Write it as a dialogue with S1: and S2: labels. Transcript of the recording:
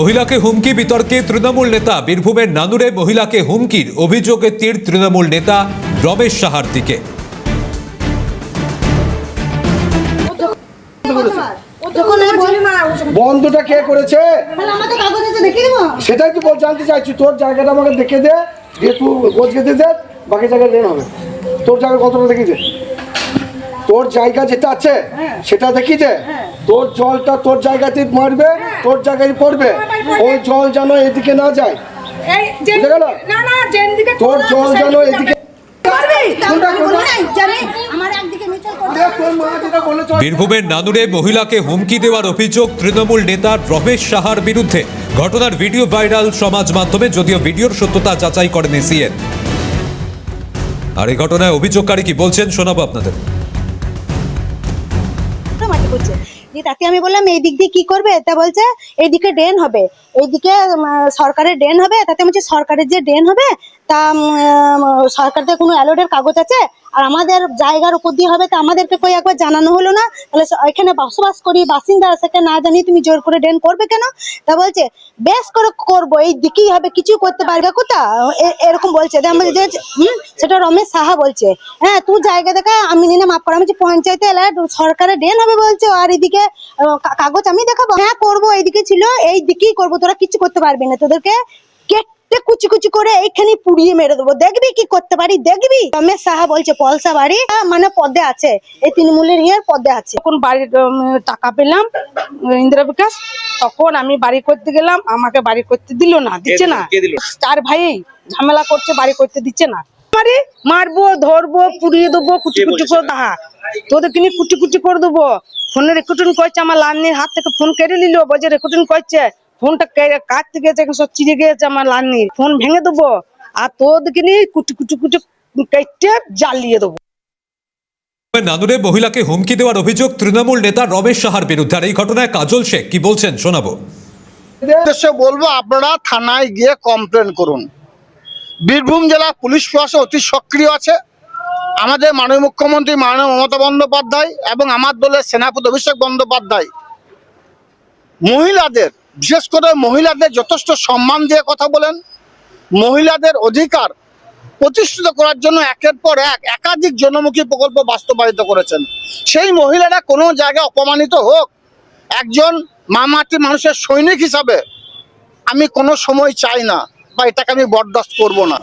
S1: মহিলাকে হুমকি বিতর্কে তৃণমূল নেতা বীরভূমের নানুরে মহিলাকে হুমকির অভিযোগে তীর তৃণমূল নেতা রমেশ সাহার দিকে।
S2: বন্ধটা কে করেছে সেটাই তো জানতে চাইছি। তোর জায়গাটা আমাকে দেখে দে, দিয়ে তুই বসে দে, বাকি জায়গায় রেন হবে। তোর জায়গা কতটা দেখি দে, তোর জায়গা যেটা আছে সেটা দেখি দে। তোর জলটা তোর জায়গাতে মারবে, তোর জায়গায় পড়বে, ওই জল যেন এদিকে না যায়। বুঝে গেল? তোর জল যেন এদিকে।
S1: বীরভূমের নানুরে মহিলাকে হুমকি দেওয়ার অভিযোগ তৃণমূল নেতা রমেশ সাহার বিরুদ্ধে। ঘটনার ভিডিও ভাইরাল সমাজ মাধ্যমে, যদিও ভিডিওর সত্যতা যাচাই করেন সিএন। আর এই ঘটনায় অভিযোগকারী কি বলছেন শোনাবো আপনাদের।
S3: তাকে আমি বললাম এই দিক দিয়ে কি করবে, তা বলছে এইদিকে ড্রেন হবে, এইদিকে সরকারের ড্রেন হবে। তাতে বলছে সরকারের যে ড্রেন হবে তা সরকারের কোনো অ্যালোডের কাগজ আছে, আর আমাদের জায়গার উপর দিয়ে হবে, তা আমাদেরকে কই একবার জানানো হলো না? তাহলে এখানে বসবাস করি বাসিন্দা, সেটা না জানিয়ে তুমি জোর করে ড্রেন করবে কেন? তা বলছে বেশ করে করবো, এই দিকেই হবে, কিছু করতে পারবে কোথা, এরকম বলছে। সেটা রমেশ সাহা বলছে। হ্যাঁ, তুই জায়গা দেখা আমি নিয়ে মাপ করা, আমি পঞ্চায়েতে এলে সরকারের ড্রেন হবে বলছে, আর এইদিকে কাগজ আমি দেখাবো। হ্যাঁ করবো, এইদিকে ছিল, এই দিকেই করবো, তোরা কিছু করতে পারবি না, তোদেরকে কেটে কুচি কুচি করে এইখানে পুড়িয়ে মেরে দেবো, দেখবি কি করতে পারি দেখবি। রমেশ সাহা বলছে পলসা বাড়ি, মানে পদে আছে, এই তৃণমূলের পদে আছে।
S4: যখন বাড়ির টাকা পেলাম ইন্দিরা বিকাশ, তখন আমি বাড়ি করতে গেলাম, আমাকে বাড়ি করতে দিল না, দিচ্ছে না। চার ভাই ঝামেলা করছে, বাড়ি করতে দিচ্ছে না। মারবো, ধরবো, পুড়িয়ে দেবো, কুচি কুচি করে দেখা, তোদেরকে নিয়ে কুচি কুচি করে দেবো। ফোনে রেকর্ডিং করছে, আমার লান্নির হাত থেকে ফোন কেড়ে নিল, বলছে রেকর্ডিং করছে, ফোনটা কাটতে গেছে, সব চিড়ে গিয়েছে আমার লান্নির, ফোন ভেঙে দেবো, আর তোদেরকে নিয়ে কুচি কুচি কুচি কেটে জ্বালিয়ে দেবো।
S1: নানুরে মহিলাকে হুমকি দেওয়ার অভিযোগ তৃণমূল নেতা রমেশ সাহার বিরুদ্ধে। আর এই ঘটনায় কাজল শেখ কি বলছেন শোনাবো।
S5: বলবো আপনারা থানায় গিয়ে কমপ্লেন করুন। বীরভূম জেলা পুলিশ প্রশাসন অতি সক্রিয় আছে। আমাদের মাননীয় মুখ্যমন্ত্রী মাননীয় মমতা বন্দ্যোপাধ্যায় এবং আমার দলের সেনাপতি অভিষেক বন্দ্যোপাধ্যায় মহিলাদের, বিশেষ করে মহিলাদের যথেষ্ট সম্মান দিয়ে কথা বলেন। মহিলাদের অধিকার প্রতিষ্ঠিত করার জন্য একের পর একাধিক জনমুখী প্রকল্প বাস্তবায়িত করেছেন। সেই মহিলারা কোনো জায়গায় অপমানিত হোক, একজন মামাটি মানুষের সৈনিক হিসাবে আমি কোনো সময় চাই না, বা এটাকে আমি বরদাস্ত করব না।